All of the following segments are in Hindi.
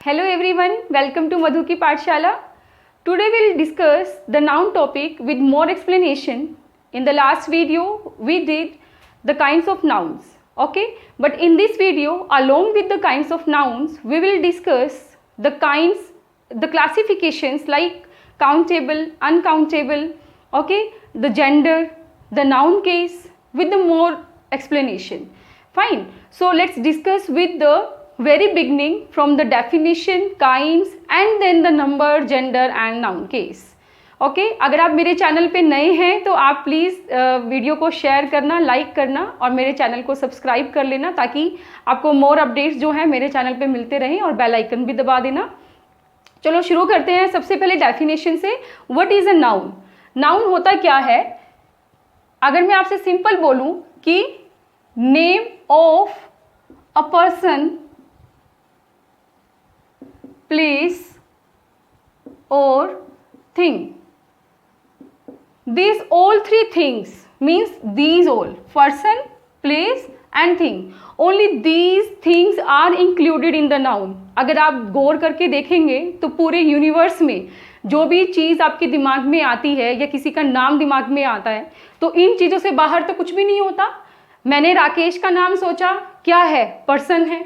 Hello everyone, welcome to Madhu Ki Pathshala. Today we'll discuss the noun topic with more explanation. In the last video we did the kinds of nouns, okay? But in this video, along with the kinds of nouns, we will discuss the classifications like countable, uncountable, okay? The gender, the noun case with the more explanation. Fine. So let's discuss with the very beginning from the definition, kinds and then the number, gender and noun case. Okay अगर आप मेरे चैनल पे नए हैं तो आप प्लीज़ वीडियो को शेयर करना, लाइक करना और मेरे चैनल को सब्सक्राइब कर लेना ताकि आपको मोर अपडेट्स जो हैं मेरे चैनल पे मिलते रहें और बेल आइकन भी दबा देना। चलो शुरू करते हैं सबसे पहले डेफिनेशन से। What is a noun? Noun होता क्या है? अगर मैं आपसे सिंपल बोलूँ कि name of a person, place or thing. These all three things means these all person, place and thing. Only these things are included in the noun. अगर आप गौर करके देखेंगे तो पूरे यूनिवर्स में जो भी चीज़ आपके दिमाग में आती है या किसी का नाम दिमाग में आता है तो इन चीज़ों से बाहर तो कुछ भी नहीं होता। मैंने राकेश का नाम सोचा, क्या है? पर्सन है।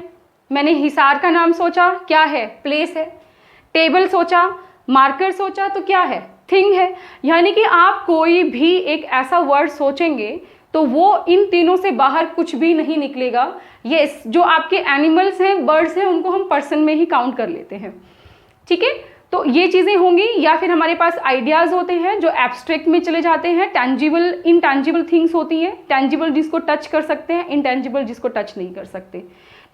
मैंने हिसार का नाम सोचा, क्या है? प्लेस है। टेबल सोचा, मार्कर सोचा तो क्या है? थिंग है। यानी कि आप कोई भी एक ऐसा वर्ड सोचेंगे तो वो इन तीनों से बाहर कुछ भी नहीं निकलेगा। यस, जो आपके एनिमल्स हैं, बर्ड्स हैं, उनको हम पर्सन में ही काउंट कर लेते हैं। ठीक है, तो ये चीज़ें होंगी। या फिर हमारे पास आइडियाज़ होते हैं जो एब्स्ट्रैक्ट में चले जाते हैं। टेंजिबल, इनटेंजिबल थिंग्स होती हैं। टेंजिबल जिसको टच कर सकते हैं, इनटेंजिबल जिसको टच नहीं कर सकते।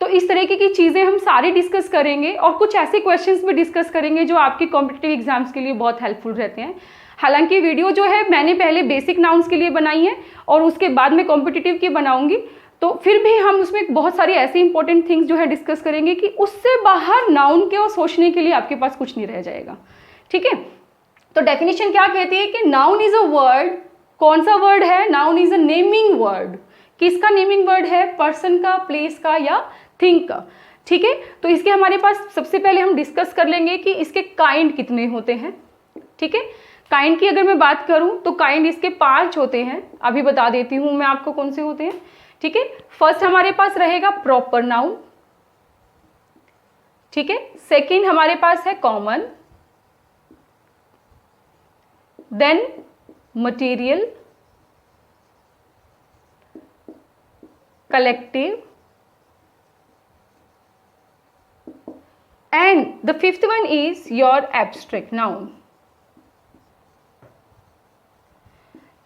तो इस तरीके की चीज़ें हम सारी डिस्कस करेंगे और कुछ ऐसे क्वेश्चंस भी डिस्कस करेंगे जो आपके कॉम्पिटिटिव एग्जाम्स के लिए बहुत हेल्पफुल रहते हैं। हालांकि वीडियो जो है मैंने पहले बेसिक नाउन्स के लिए बनाई है और उसके बाद में कॉम्पिटिटिव की बनाऊंगी, तो फिर भी हम उसमें बहुत सारी ऐसी इंपॉर्टेंट थिंग्स जो है डिस्कस करेंगे कि उससे बाहर नाउन के और सोचने के लिए आपके पास कुछ नहीं रह जाएगा। ठीक है, तो डेफिनेशन क्या कहती है कि नाउन इज अ वर्ड। कौन सा वर्ड है? Noun is a naming word. किसका नेमिंग वर्ड है? पर्सन का, प्लेस का या थिंग का। ठीक है, तो इसके हमारे पास सबसे पहले हम डिस्कस कर लेंगे कि इसके काइंड कितने होते हैं। ठीक है, काइंड की अगर मैं बात करूं तो काइंड इसके 5 होते हैं। अभी बता देती हूं मैं आपको कौन से होते हैं। ठीक है, फर्स्ट हमारे पास रहेगा प्रॉपर नाउन। ठीक है, सेकंड हमारे पास है common, then material, collective and the fifth one is your abstract noun.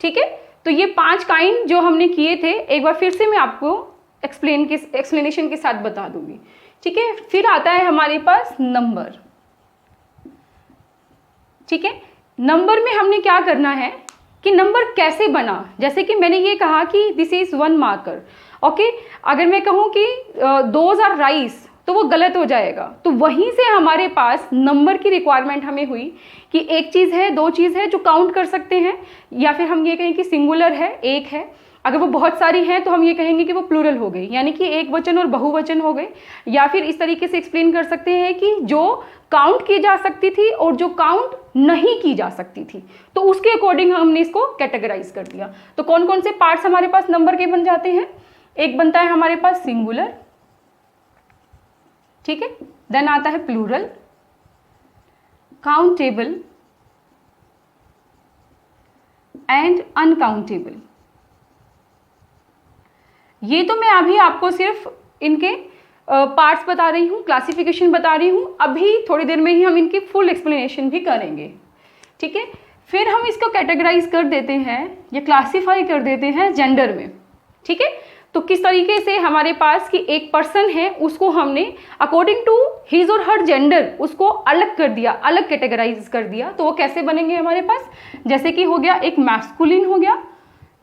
ठीक है, तो ये 5 काइंड जो हमने किए थे एक बार फिर से मैं आपको एक्सप्लेनेशन के साथ बता दूंगी। ठीक है, फिर आता है हमारे पास नंबर। ठीक है, नंबर में हमने क्या करना है कि नंबर कैसे बना। जैसे कि मैंने ये कहा कि दिस इज 1 मार्कर। ओके, अगर मैं कहूँ कि दोज आर राइस तो वो गलत हो जाएगा। तो वहीं से हमारे पास नंबर की रिक्वायरमेंट हमें हुई कि एक चीज़ है, 2 चीज़ है जो काउंट कर सकते हैं, या फिर हम ये कहें कि सिंगुलर है, एक है। अगर वो बहुत सारी हैं तो हम ये कहेंगे कि वो प्लूरल हो गई, यानी कि एक वचन और बहुवचन हो गए। या फिर इस तरीके से एक्सप्लेन कर सकते हैं कि जो काउंट की जा सकती थी और जो काउंट नहीं की जा सकती थी, तो उसके अकॉर्डिंग हमने इसको कैटेगराइज कर दिया। तो कौन कौन से पार्ट्स हमारे पास नंबर के बन जाते हैं? एक बनता है हमारे पास सिंगुलर, ठीक है, देन आता है प्लूरल, काउंटेबल एंड अनकाउंटेबल। ये तो मैं अभी आपको सिर्फ इनके पार्ट्स बता रही हूँ, क्लासिफिकेशन बता रही हूँ। अभी थोड़ी देर में ही हम इनकी फुल एक्सप्लेनेशन भी करेंगे। ठीक है, फिर हम इसको कैटेगराइज कर देते हैं या क्लासीफाई कर देते हैं जेंडर में। ठीक है, तो किस तरीके से हमारे पास कि एक पर्सन है उसको हमने अकॉर्डिंग टू हिज और हर जेंडर उसको अलग कर दिया, अलग कैटेगराइज कर दिया। तो वो कैसे बनेंगे हमारे पास? जैसे कि हो गया एक मैस्कुलिन हो गया,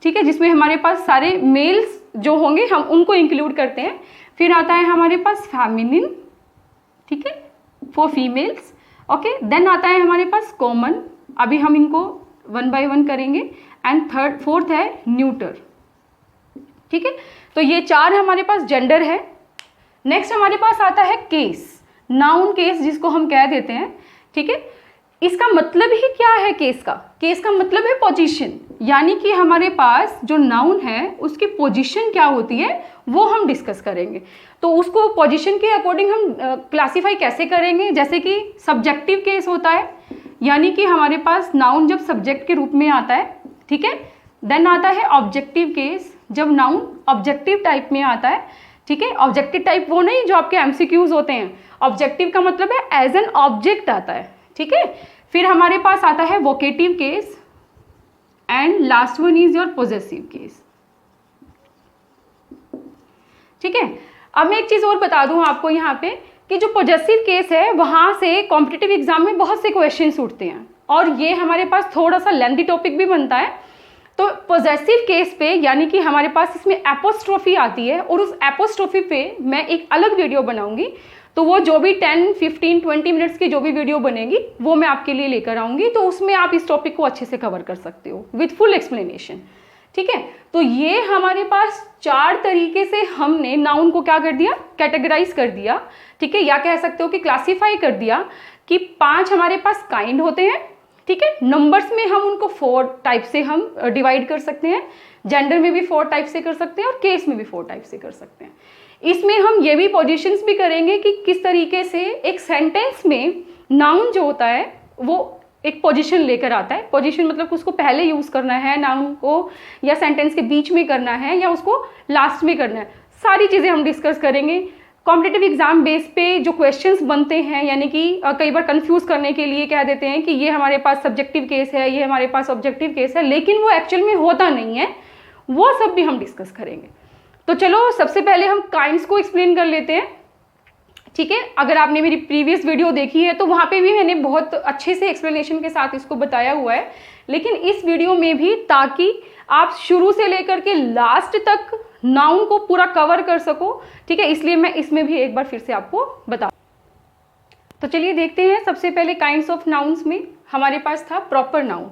ठीक है, जिसमें हमारे पास सारे मेल्स जो होंगे हम उनको इंक्लूड करते हैं। फिर आता है हमारे पास फेमिनिन, ठीक है, फॉर फीमेल्स। ओके, देन आता है हमारे पास कॉमन, अभी हम इनको 1 बाय 1 करेंगे। एंड फोर्थ है न्यूटर। ठीक है, तो ये 4 हमारे पास जेंडर है। नेक्स्ट हमारे पास आता है केस। नाउन केस जिसको हम कह देते हैं, ठीक है। इसका मतलब ही क्या है केस का? केस का मतलब है पोजीशन, यानी कि हमारे पास जो नाउन है उसकी पोजीशन क्या होती है वो हम डिस्कस करेंगे। तो उसको पोजीशन के अकॉर्डिंग हम क्लासीफाई कैसे करेंगे? जैसे कि सब्जेक्टिव केस होता है, यानी कि हमारे पास नाउन जब सब्जेक्ट के रूप में आता है, ठीक है। देन आता है ऑब्जेक्टिव केस, जब नाउन ऑब्जेक्टिव टाइप में आता है, ठीक है। ऑब्जेक्टिव टाइप वो नहीं जो आपके एमसीक्यूज होते हैं, ऑब्जेक्टिव का मतलब है एज एन ऑब्जेक्ट आता है, ठीक है। फिर हमारे पास आता है vocative case and last one is your possessive case, ठीक है। अब मैं एक चीज और बता दूं आपको यहाँ पे कि जो पोजेसिव केस है वहां से कॉम्पिटिटिव एग्जाम में बहुत से क्वेश्चंस उठते हैं और ये हमारे पास थोड़ा सा लेंथी टॉपिक भी बनता है। तो पोजेसिव केस पे यानी कि हमारे पास इसमें एपोस्ट्रोफी आती है और उस एपोस्ट्रोफी पे मैं एक अलग वीडियो बनाऊंगी। तो वो जो भी 10, 15, 20 मिनट्स की जो भी वीडियो बनेगी वो मैं आपके लिए लेकर आऊंगी, तो उसमें आप इस टॉपिक को अच्छे से कवर कर सकते हो विथ फुल एक्सप्लेनेशन, ठीक है। तो ये हमारे पास 4 तरीके से हमने नाउन को क्या कर दिया, कैटेगराइज कर दिया, ठीक है। या कह सकते हो कि क्लासीफाई कर दिया कि 5 हमारे पास काइंड होते हैं, ठीक है। नंबर्स में हम उनको 4 टाइप से हम डिवाइड कर सकते हैं, जेंडर में भी 4 टाइप से कर सकते हैं और केस में भी 4 टाइप से कर सकते हैं। इसमें हम ये भी पोजीशंस भी करेंगे कि किस तरीके से एक सेंटेंस में नाउन जो होता है वो एक पोजीशन लेकर आता है। पोजीशन मतलब उसको पहले यूज करना है नाउन को, या सेंटेंस के बीच में करना है, या उसको लास्ट में करना है, सारी चीजें हम डिस्कस करेंगे। कॉम्पिटिटिव एग्जाम बेस पे जो क्वेश्चंस बनते हैं, यानी कि कई बार कंफ्यूज करने के लिए कह देते हैं कि ये हमारे पास सब्जेक्टिव केस है, ये हमारे पास ऑब्जेक्टिव केस है, लेकिन वो एक्चुअल में होता नहीं है, वो सब भी हम डिस्कस करेंगे। तो चलो सबसे पहले हम काइंड्स को एक्सप्लेन कर लेते हैं, ठीक है। अगर आपने मेरी प्रीवियस वीडियो देखी है तो वहाँ पे भी मैंने बहुत अच्छे से एक्सप्लेनेशन के साथ इसको बताया हुआ है, लेकिन इस वीडियो में भी, ताकि आप शुरू से लेकर के लास्ट तक नाउन को पूरा कवर कर सको, ठीक है, इसलिए मैं इसमें भी एक बार फिर से आपको बता। तो चलिए देखते हैं। सबसे पहले काइंड्स ऑफ नाउन्स में हमारे पास था प्रॉपर नाउन,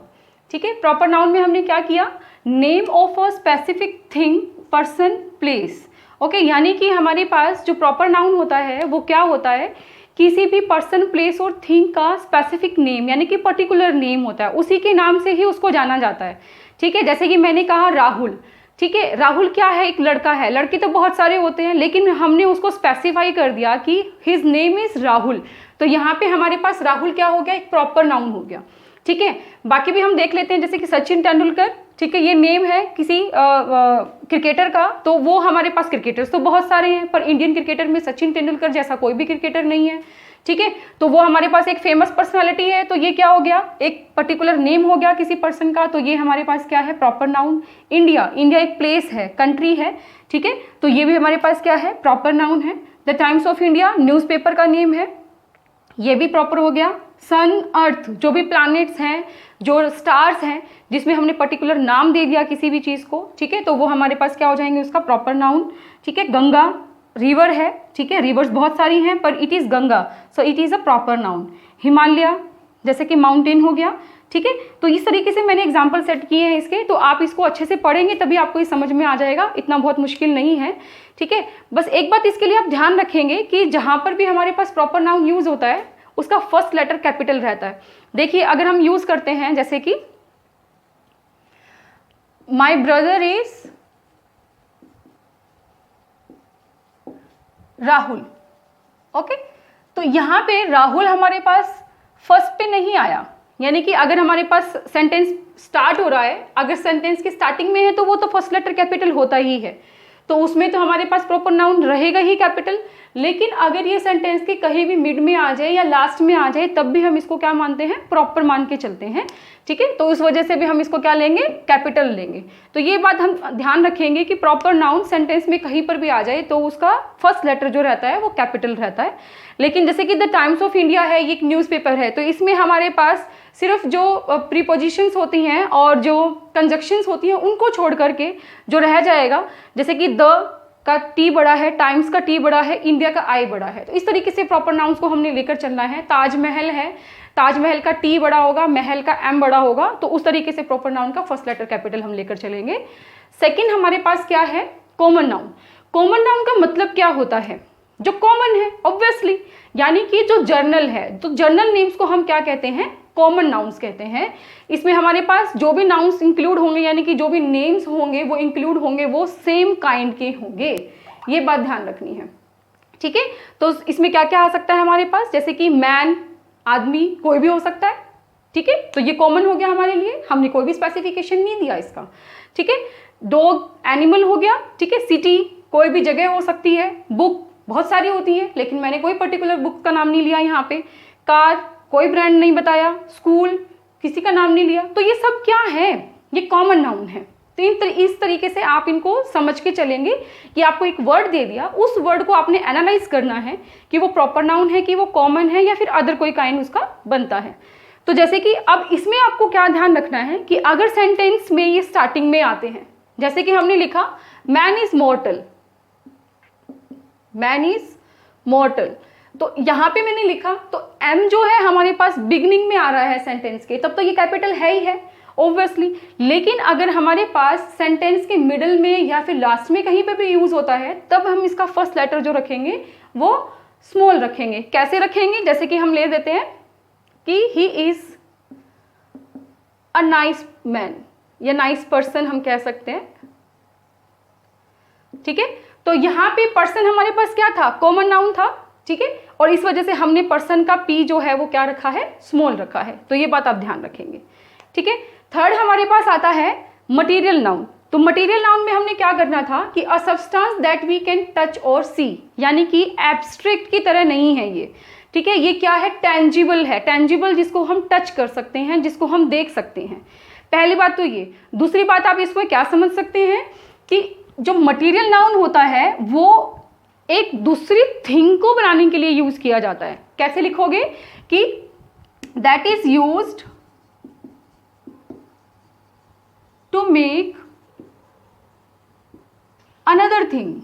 ठीक है। प्रॉपर नाउन में हमने क्या किया, name of a specific thing, person, place, okay. यानी कि हमारे पास जो प्रॉपर नाउन होता है वो क्या होता है, किसी भी पर्सन, प्लेस और थिंग का स्पेसिफिक नेम, यानी कि पर्टिकुलर नेम होता है, उसी के नाम से ही उसको जाना जाता है, ठीक है। जैसे कि मैंने कहा राहुल, ठीक है। राहुल क्या है, एक लड़का है, लड़के तो बहुत सारे होते हैं, लेकिन हमने उसको स्पेसिफाई कर दिया कि हिज नेम इज राहुल, तो यहाँ पे हमारे पास राहुल क्या हो गया, एक प्रॉपर नाउन हो गया, ठीक है। बाकी भी हम देख लेते हैं, जैसे कि सचिन तेंदुलकर, ठीक है, ये नेम है किसी क्रिकेटर का, तो वो हमारे पास क्रिकेटर्स तो बहुत सारे हैं, पर इंडियन क्रिकेटर में सचिन तेंदुलकर जैसा कोई भी क्रिकेटर नहीं है, ठीक है। तो वो हमारे पास एक फेमस पर्सनालिटी है, तो ये क्या हो गया, एक पर्टिकुलर नेम हो गया किसी पर्सन का, तो ये हमारे पास क्या है, प्रॉपर नाउन। इंडिया, इंडिया एक प्लेस है, कंट्री है, ठीक है, तो ये भी हमारे पास क्या है, प्रॉपर नाउन है। The times of India newspaper का नेम है, ये भी प्रॉपर हो गया। सन, अर्थ, जो भी प्लैनेट्स हैं, जो स्टार्स हैं, जिसमें हमने पर्टिकुलर नाम दे दिया किसी भी चीज़ को, ठीक है, तो वो हमारे पास क्या हो जाएंगे, उसका प्रॉपर नाउन, ठीक है। गंगा रिवर है, ठीक है, रिवर्स बहुत सारी हैं पर it is Ganga, so it is a proper noun. Himalaya जैसे कि माउंटेन हो गया, ठीक है। तो इस तरीके से मैंने एग्जाम्पल सेट किए हैं इसके, तो आप इसको अच्छे से पढ़ेंगे तभी आपको ये समझ में आ जाएगा, इतना बहुत मुश्किल नहीं है, ठीक है। बस एक बात इसके लिए आप ध्यान रखेंगे कि जहाँ पर भी हमारे पास प्रॉपर नाउन यूज होता है उसका फर्स्ट लेटर कैपिटल रहता है। देखिए अगर हम यूज करते हैं जैसे कि my brother is Rahul, okay, तो यहां पे राहुल हमारे पास फर्स्ट पे नहीं आया, यानी कि अगर हमारे पास सेंटेंस स्टार्ट हो रहा है, अगर सेंटेंस की स्टार्टिंग में है तो वो तो फर्स्ट लेटर कैपिटल होता ही है, तो उसमें तो हमारे पास प्रॉपर नाउन रहेगा ही कैपिटल। लेकिन अगर ये सेंटेंस के कहीं भी मिड में आ जाए या लास्ट में आ जाए तब भी हम इसको क्या मानते हैं, प्रॉपर मान के चलते हैं, ठीक है। तो उस वजह से भी हम इसको क्या लेंगे, कैपिटल लेंगे। तो ये बात हम ध्यान रखेंगे कि प्रॉपर नाउन सेंटेंस में कहीं पर भी आ जाए तो उसका फर्स्ट लेटर जो रहता है वो कैपिटल रहता है। लेकिन जैसे कि द टाइम्स ऑफ इंडिया है, ये एक न्यूज़पेपर है, तो इसमें हमारे पास सिर्फ जो प्रीपोजिशंस होती हैं और जो कंजक्शंस होती हैं उनको छोड़ करके जो रह जाएगा, जैसे कि द का टी बड़ा है, टाइम्स का टी बड़ा है, इंडिया का आई बड़ा है, तो इस तरीके से प्रॉपर नाउन्स को हमने लेकर चलना है। ताजमहल है, ताजमहल का टी बड़ा होगा, महल का एम बड़ा होगा, तो उस तरीके से प्रॉपर नाउन का फर्स्ट लेटर कैपिटल हम लेकर चलेंगे। सेकंड हमारे पास क्या है, कॉमन नाउन। कॉमन नाउन का मतलब क्या होता है, जो कॉमन है ऑब्वियसली, यानी कि जो जर्नल है, तो जर्नल नेम्स को हम क्या कहते हैं, कॉमन नाउन्स कहते हैं। इसमें हमारे पास जो भी नाउन्स इंक्लूड होंगे, यानी कि जो भी नेम्स होंगे वो इंक्लूड होंगे, वो सेम काइंड के होंगे, ये बात ध्यान रखनी है, ठीक है। तो इसमें क्या क्या आ सकता है हमारे पास, जैसे कि मैन, आदमी, कोई भी हो सकता है, ठीक है। तो ये कॉमन हो गया हमारे लिए, हमने कोई भी स्पेसिफिकेशन नहीं दिया इसका, ठीक है। डॉग एनिमल हो गया, ठीक है। सिटी कोई भी जगह हो सकती है, बुक बहुत सारी होती है लेकिन मैंने कोई पर्टिकुलर बुक का नाम नहीं लिया यहाँ पे, कार कोई ब्रांड नहीं बताया, स्कूल किसी का नाम नहीं लिया, तो ये सब क्या है, ये कॉमन नाउन है। तो इस तरीके से आप इनको समझ के चलेंगे कि आपको एक वर्ड दे दिया, उस वर्ड को आपने एनालाइज करना है कि वो प्रॉपर नाउन है, कि वो कॉमन है, या फिर अदर कोई काइंड उसका बनता है। तो जैसे कि अब इसमें आपको क्या ध्यान रखना है कि अगर सेंटेंस में ये स्टार्टिंग में आते हैं, जैसे कि हमने लिखा मैन इज मॉर्टल, मैन इज मॉर्टल, तो यहां पे मैंने लिखा तो एम जो है हमारे पास बिगनिंग में आ रहा है सेंटेंस के, तब तो ये कैपिटल है ही है ऑब्वियसली। लेकिन अगर हमारे पास सेंटेंस के मिडल में या फिर लास्ट में कहीं पे भी यूज होता है, तब हम इसका फर्स्ट लेटर जो रखेंगे वो स्मॉल रखेंगे। कैसे रखेंगे, जैसे कि हम ले देते हैं कि he is a nice man, या नाइस पर्सन हम कह सकते हैं, ठीक है। तो यहाँ पे पर्सन हमारे पास क्या था, कॉमन नाउन था, ठीक है, और इस वजह से हमने पर्सन का पी जो है वो क्या रखा है, स्मॉल रखा है। तो ये बात आप ध्यान रखेंगे, ठीक है। थर्ड हमारे पास आता है मटेरियल नाउन। तो मटेरियल नाउन में हमने क्या करना था कि a substance that we can touch और सी, यानी कि एब्स्ट्रैक्ट की तरह नहीं है ये, ठीक है। ये क्या है, टेंजिबल है, टेंजिबल जिसको हम टच कर सकते हैं, जिसको हम देख सकते हैं। पहली बात तो ये। दूसरी बात आप इसको क्या समझ सकते हैं कि जो मटेरियल नाउन होता है वो एक दूसरी थिंग को बनाने के लिए यूज किया जाता है। कैसे लिखोगे कि that is used to make another thing.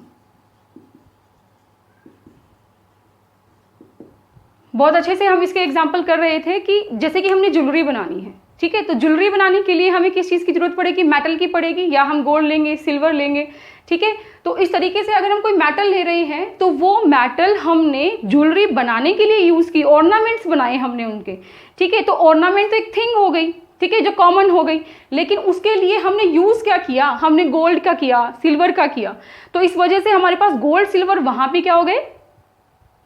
बहुत अच्छे से हम इसके एग्जाम्पल कर रहे थे कि जैसे कि हमने ज्वेलरी बनानी है, ठीक है, तो ज्वेलरी बनाने के लिए हमें किस चीज़ की जरूरत पड़ेगी, मेटल की पड़ेगी, या हम गोल्ड लेंगे, सिल्वर लेंगे, ठीक है। तो इस तरीके से अगर हम कोई मेटल ले रहे हैं तो वो मेटल हमने ज्वेलरी बनाने के लिए यूज़ की, ऑर्नामेंट्स बनाए हमने उनके, ठीक है। तो ऑर्नामेंट तो एक थिंग हो गई, ठीक है, जो कॉमन हो गई, लेकिन उसके लिए हमने यूज़ क्या किया, हमने गोल्ड का किया, सिल्वर का किया। तो इस वजह से हमारे पास गोल्ड सिल्वर वहाँ पे क्या हो गए,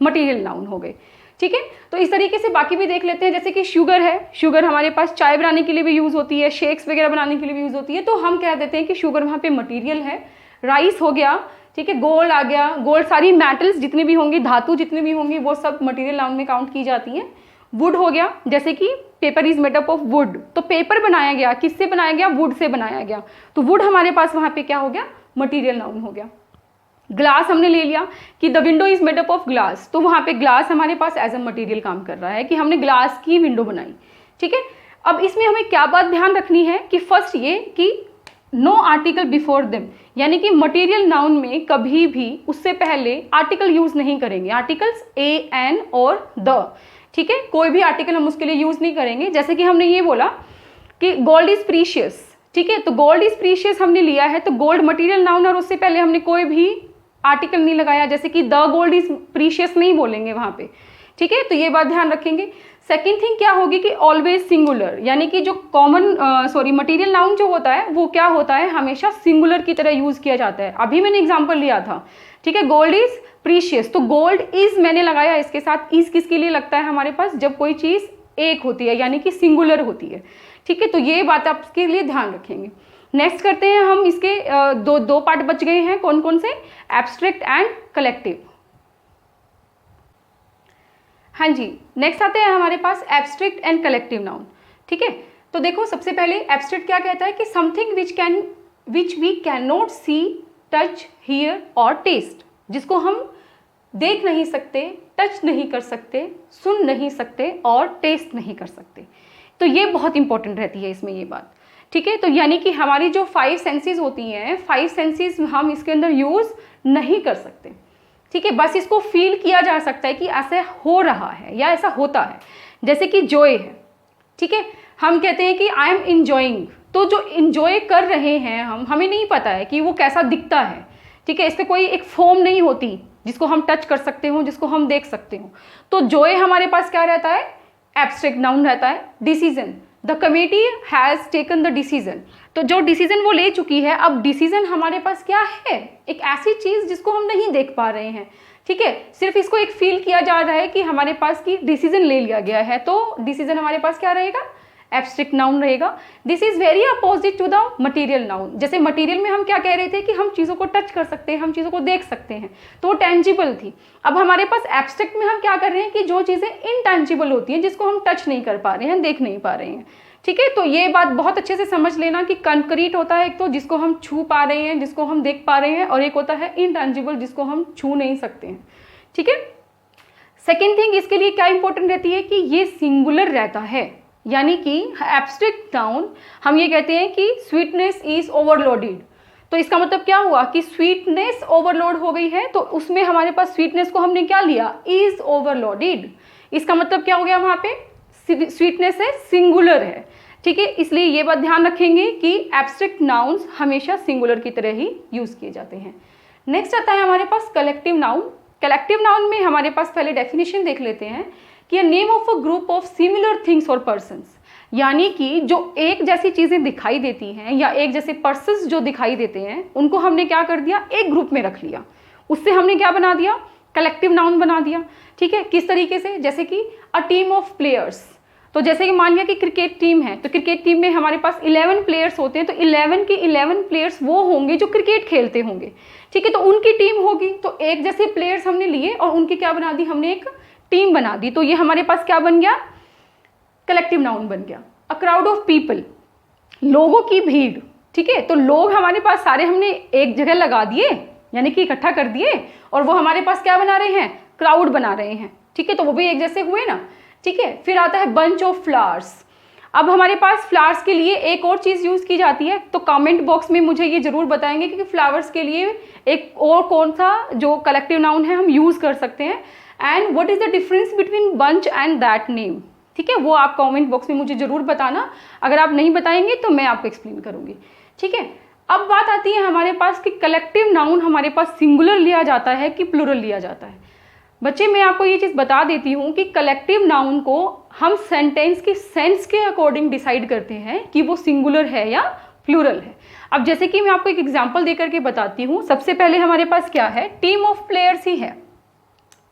मटीरियल नाउन हो गए, ठीक है। तो इस तरीके से बाकी भी देख लेते हैं, जैसे कि शुगर है, शुगर हमारे पास चाय बनाने के लिए भी यूज़ होती है, शेक्स वगैरह बनाने के लिए भी यूज़ होती है, तो हम कह देते हैं कि शुगर वहाँ पे मटेरियल है। राइस हो गया, ठीक है, गोल्ड आ गया, गोल्ड सारी मेटल्स जितनी भी होंगी, धातु जितनी भी होंगी, वो सब मटेरियल नाउन में काउंट की जाती हैं। वुड हो गया, जैसे कि paper is made up of would, तो पेपर बनाया गया, किससे बनाया गया, वुड से बनाया गया, तो वुड हमारे पास वहाँ पे क्या हो गया, मटीरियल नाउन हो गया। ग्लास हमने ले लिया कि the window is made up of glass, तो वहाँ पे ग्लास हमारे पास एज अ मटेरियल काम कर रहा है कि हमने ग्लास की विंडो बनाई, ठीक है। अब इसमें हमें क्या बात ध्यान रखनी है कि फर्स्ट ये कि नो आर्टिकल बिफोर देम, यानी कि मटेरियल नाउन में कभी भी उससे पहले आर्टिकल यूज नहीं करेंगे, आर्टिकल्स ए एन और द, ठीक है, कोई भी आर्टिकल हम उसके लिए यूज नहीं करेंगे। जैसे कि हमने ये बोला कि गोल्ड इज प्रीशियस, ठीक है, तो गोल्ड इज प्रीशियस हमने लिया है, तो गोल्ड मटेरियल नाउन और उससे पहले हमने कोई भी आर्टिकल नहीं लगाया, जैसे कि द गोल्ड इज प्रीशियस नहीं बोलेंगे वहां पे, ठीक है, तो ये बात ध्यान रखेंगे। सेकंड थिंग क्या होगी कि ऑलवेज सिंगुलर, यानी कि जो मटेरियल नाउन जो होता है वो क्या होता है, हमेशा सिंगुलर की तरह यूज किया जाता है। अभी मैंने एग्जांपल लिया था, ठीक है, गोल्ड इज प्रीशियस, तो गोल्ड इज मैंने लगाया, इसके साथ इज किसके लिए लगता है हमारे पास, जब कोई चीज एक होती है, यानी कि सिंगुलर होती है, ठीक है, तो ये बात आप इसके लिए ध्यान रखेंगे। नेक्स्ट करते हैं हम इसके दो पार्ट बच गए हैं, कौन कौन से, एब्स्ट्रैक्ट एंड कलेक्टिव। हाँ जी, नेक्स्ट आते हैं हमारे पास एब्स्ट्रैक्ट एंड कलेक्टिव नाउन, ठीक है। तो देखो सबसे पहले एब्स्ट्रैक्ट क्या कहता है कि something which we can not see, touch, hear और टेस्ट, जिसको हम देख नहीं सकते, टच नहीं कर सकते, सुन नहीं सकते और टेस्ट नहीं कर सकते। तो ये बहुत इंपॉर्टेंट रहती है इसमें ये बात, ठीक है। तो यानी कि हमारी जो 5 सेंसेस होती हैं, 5 सेंसेस हम इसके अंदर यूज नहीं कर सकते, ठीक है, बस इसको फील किया जा सकता है कि ऐसा हो रहा है या ऐसा होता है। जैसे कि जॉय है, ठीक है, हम कहते हैं कि आई एम इंजॉइंग, तो जो इंजॉय कर रहे हैं हम, हमें नहीं पता है कि वो कैसा दिखता है, ठीक है, इससे कोई एक फॉर्म नहीं होती जिसको हम टच कर सकते हो, जिसको हम देख सकते हो। तो जोए हमारे पास क्या रहता है, एब्स्ट्रैक्ट नाउन रहता है। Decision, the committee has taken the decision, तो जो डिसीजन वो ले चुकी है। अब डिसीजन हमारे पास क्या है, एक ऐसी चीज जिसको हम नहीं देख पा रहे हैं, ठीक है, सिर्फ इसको एक फील किया जा रहा है कि हमारे पास की डिसीजन ले लिया गया है, तो डिसीजन हमारे पास क्या रहेगा, एब्स्ट्रैक्ट नाउन रहेगा। This is very opposite to the material noun. जैसे मटेरियल में हम क्या कह रहे थे कि हम चीज़ों को टच कर सकते हैं, हम चीज़ों को देख सकते हैं, तो वो टेंजिबल थी। अब हमारे पास एब्स्ट्रैक्ट में हम क्या कर रहे हैं कि जो चीज़ें इनटेंजिबल होती हैं, जिसको हम टच नहीं कर पा रहे हैं, देख नहीं पा रहे हैं, ठीक है। तो ये बात बहुत अच्छे से समझ लेना कि कंक्रीट होता है एक तो जिसको हम छू पा रहे हैं, जिसको हम देख पा रहे हैं, और एक होता है इनटेंजिबल जिसको हम छू नहीं सकते हैं, ठीक है। सेकेंड थिंग इसके लिए क्या इंपॉर्टेंट रहती है कि ये सिंगुलर रहता है, यानी कि एब्स्ट्रैक्ट नाउन हम ये कहते हैं कि स्वीटनेस इज ओवरलोडेड। तो इसका मतलब क्या हुआ कि स्वीटनेस ओवरलोड हो गई है, तो उसमें हमारे पास स्वीटनेस को हमने क्या लिया, इज ओवरलोडेड। इसका मतलब क्या हो गया, वहां पे स्वीटनेस है, सिंगुलर है, ठीक है। इसलिए ये बात ध्यान रखेंगे कि एब्स्ट्रैक्ट नाउन्स हमेशा सिंगुलर की तरह ही यूज किए जाते हैं। नेक्स्ट आता है हमारे पास कलेक्टिव नाउन। कलेक्टिव नाउन में हमारे पास पहले डेफिनेशन देख लेते हैं कि name of a group of similar things और पर्सन्स, यानी कि जो एक जैसी चीजें दिखाई देती हैं या एक जैसे पर्सन्स जो दिखाई देते हैं, उनको हमने क्या कर दिया, एक ग्रुप में रख लिया, उससे हमने क्या बना दिया, कलेक्टिव नाउन बना दिया, ठीक है। किस तरीके से, जैसे कि अ टीम ऑफ प्लेयर्स। तो जैसे कि मान लिया कि क्रिकेट टीम है, तो क्रिकेट टीम में हमारे पास 11 प्लेयर्स होते हैं, तो 11 के 11 प्लेयर्स वो होंगे जो क्रिकेट खेलते होंगे, ठीक है। तो उनकी टीम होगी, तो एक जैसे प्लेयर्स हमने लिए और उनकी क्या बना दी, हमने एक टीम बना दी, तो ये हमारे पास क्या बन गया, कलेक्टिव नाउन बन गया। अ क्राउड ऑफ पीपल, लोगों की भीड़, ठीक है। तो लोग हमारे पास सारे हमने एक जगह लगा दिए, यानी कि इकट्ठा कर दिए, और वो हमारे पास क्या बना रहे हैं, क्राउड बना रहे हैं, ठीक है। तो वो भी एक जैसे हुए ना, ठीक है। फिर आता है बंच ऑफ फ्लावर्स। अब हमारे पास फ्लावर्स के लिए एक और चीज यूज की जाती है, तो कमेंट बॉक्स में मुझे ये जरूर बताएंगे कि फ्लावर्स के लिए एक और कौन सा जो कलेक्टिव नाउन है हम यूज कर सकते हैं, and what is the difference between bunch and that name, ठीक है। वो आप कमेंट बॉक्स में मुझे जरूर बताना, अगर आप नहीं बताएंगे तो मैं आपको एक्सप्लेन करूंगी, ठीक है। अब बात आती है हमारे पास कि कलेक्टिव नाउन हमारे पास सिंगुलर लिया जाता है कि प्लूरल लिया जाता है। बच्चे मैं आपको ये चीज़ बता देती हूँ कि कलेक्टिव नाउन को हम सेंटेंस की सेंस के अकॉर्डिंग डिसाइड करते हैं कि वो सिंगुलर है या प्लूरल है। अब जैसे कि मैं आपको एक एग्जांपल देकर के बताती हूँ। सबसे पहले हमारे पास क्या है, टीम ऑफ प्लेयर्स ही है,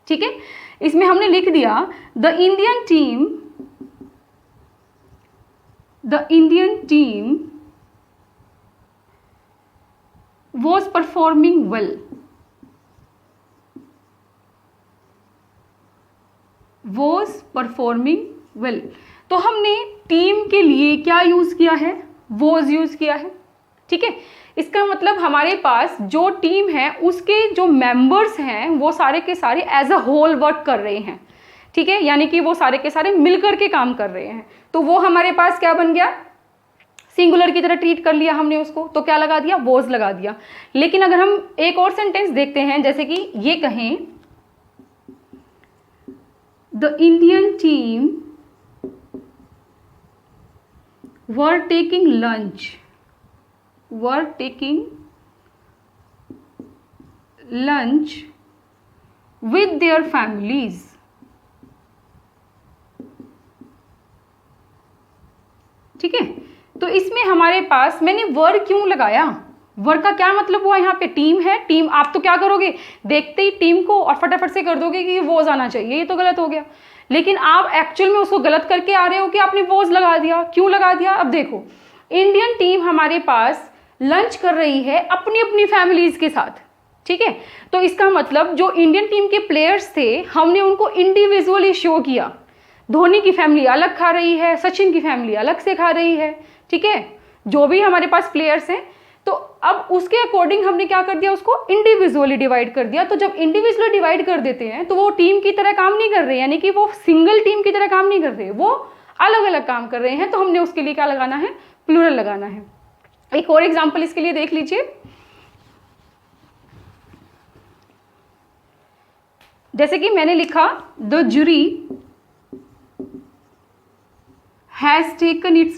ठीक है। इसमें हमने लिख दिया the Indian team was performing well, was performing well। तो हमने टीम के लिए क्या यूज किया है, was यूज किया है, ठीक है। इसका मतलब हमारे पास जो टीम है उसके जो मेंबर्स हैं वो सारे के सारे एज अ होल वर्क कर रहे हैं, ठीक है, यानी कि वो सारे के सारे मिलकर के काम कर रहे हैं। तो वो हमारे पास क्या बन गया, सिंगुलर की तरह ट्रीट कर लिया हमने उसको, तो क्या लगा दिया, वॉज लगा दिया। लेकिन अगर हम एक और सेंटेंस देखते हैं, जैसे कि ये कहें the Indian team were taking lunch with their families, ठीक है। तो इसमें हमारे पास मैंने वर क्यों लगाया, वर का क्या मतलब हुआ, यहाँ पे टीम है, टीम आप तो क्या करोगे, देखते ही टीम को और फटाफट से कर दोगे कि वोज आना चाहिए, ये तो गलत हो गया। लेकिन आप एक्चुअल में उसको गलत करके आ रहे हो कि आपने वोज लगा दिया। क्यों लगा दिया, अब देखो इंडियन टीम हमारे पास लंच कर रही है अपनी अपनी फैमिलीज के साथ, ठीक है। तो इसका मतलब जो इंडियन टीम के प्लेयर्स थे हमने उनको इंडिविजुअली शो किया, धोनी की फैमिली अलग खा रही है, सचिन की फैमिली अलग से खा रही है, ठीक है, जो भी हमारे पास प्लेयर्स हैं। तो अब उसके अकॉर्डिंग हमने क्या कर दिया, उसको इंडिविजुअली डिवाइड कर दिया। तो जब इंडिविजुअली डिवाइड कर देते हैं तो वो टीम की तरह काम नहीं कर रहे, यानी कि वो सिंगल टीम की तरह काम नहीं कर रहे, वो अलग अलग काम कर रहे हैं। तो हमने उसके लिए क्या लगाना है, प्लूरल लगाना है। एक और एग्जाम्पल इसके लिए देख लीजिए, जैसे कि मैंने लिखा the jury has taken its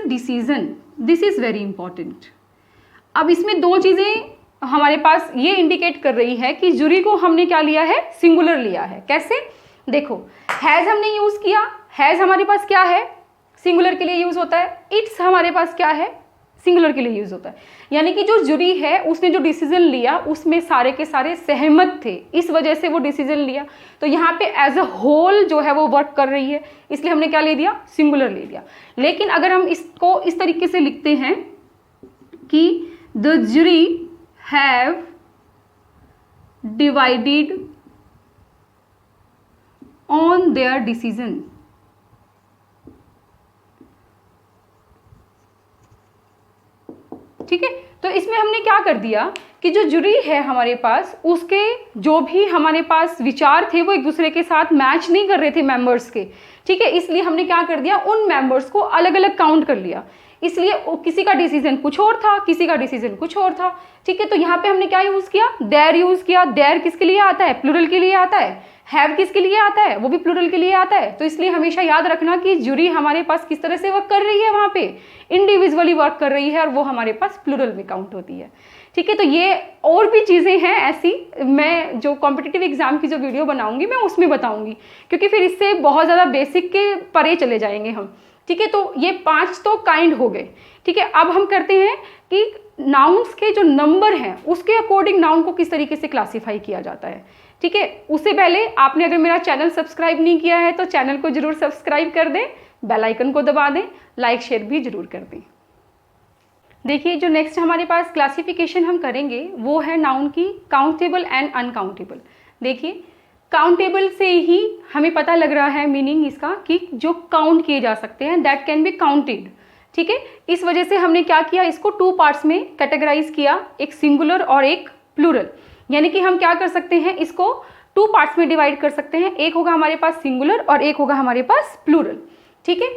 decision, this is very important। अब इसमें दो चीज़ें हमारे पास ये इंडिकेट कर रही है कि जुरी को हमने क्या लिया है, सिंगुलर लिया है। कैसे, देखो हैज़ हमने यूज़ किया, हैज़ हमारे पास क्या है, सिंगुलर के लिए यूज़ होता है। इट्स हमारे पास क्या है, सिंगुलर के लिए यूज़ होता है। यानी कि जो जुरी है उसने जो डिसीजन लिया उसमें सारे के सारे सहमत थे, इस वजह से वो डिसीजन लिया। तो यहाँ पे एज अ होल जो है वो वर्क कर रही है, इसलिए हमने क्या ले दिया, सिंगुलर ले दिया। लेकिन अगर हम इसको इस तरीके से लिखते हैं कि द जुरी have divided on their decision, ठीक है। तो इसमें हमने क्या कर दिया कि जो जुरी है हमारे पास, उसके जो भी हमारे पास विचार थे वो एक दूसरे के साथ मैच नहीं कर रहे थे मेंबर्स के, ठीक है। इसलिए हमने क्या कर दिया, उन मेंबर्स को अलग अलग काउंट कर लिया। इसलिए किसी का डिसीजन कुछ और था, किसी का डिसीजन कुछ और था, ठीक है। तो यहाँ पे हमने क्या यूज किया, देयर यूज किया। देयर किसके लिए आता है, प्लूरल के लिए आता है। हैव किसके लिए आता है, वो भी प्लूरल के लिए आता है। तो इसलिए हमेशा याद रखना कि जुरी हमारे पास किस तरह से वर्क कर रही है, वहाँ पे इंडिविजुअली वर्क कर रही है और वो हमारे पास प्लूरल में काउंट होती है, ठीक है। तो ये और भी चीज़ें हैं ऐसी, मैं जो कॉम्पिटिटिव एग्जाम की जो वीडियो बनाऊंगी मैं उसमें बताऊंगी, क्योंकि फिर इससे बहुत ज़्यादा बेसिक के परे चले जाएंगे हम, ठीक है। तो ये 5 तो काइंड हो गए, ठीक है। अब हम करते हैं कि नाउन्स के जो नंबर हैं उसके अकॉर्डिंग नाउन को किस तरीके से क्लासीफाई किया जाता है, ठीक है। उससे पहले आपने अगर मेरा चैनल सब्सक्राइब नहीं किया है तो चैनल को जरूर सब्सक्राइब कर दें, बेल आइकन को दबा दें, लाइक शेयर भी जरूर कर दें। देखिए जो नेक्स्ट हमारे पास क्लासिफिकेशन हम करेंगे वो है नाउन की काउंटेबल एंड अनकाउंटेबल। देखिए काउंटेबल से ही हमें पता लग रहा है मीनिंग इसका कि जो काउंट किए जा सकते हैं, दैट कैन बी काउंटेड, ठीक है। इस वजह से हमने क्या किया, इसको 2 पार्ट्स में कैटेगराइज किया, एक सिंगुलर और एक प्लूरल। यानी कि हम क्या कर सकते हैं, इसको 2 पार्ट्स में डिवाइड कर सकते हैं, एक होगा हमारे पास सिंगुलर और एक होगा हमारे पास प्लूरल, ठीक है।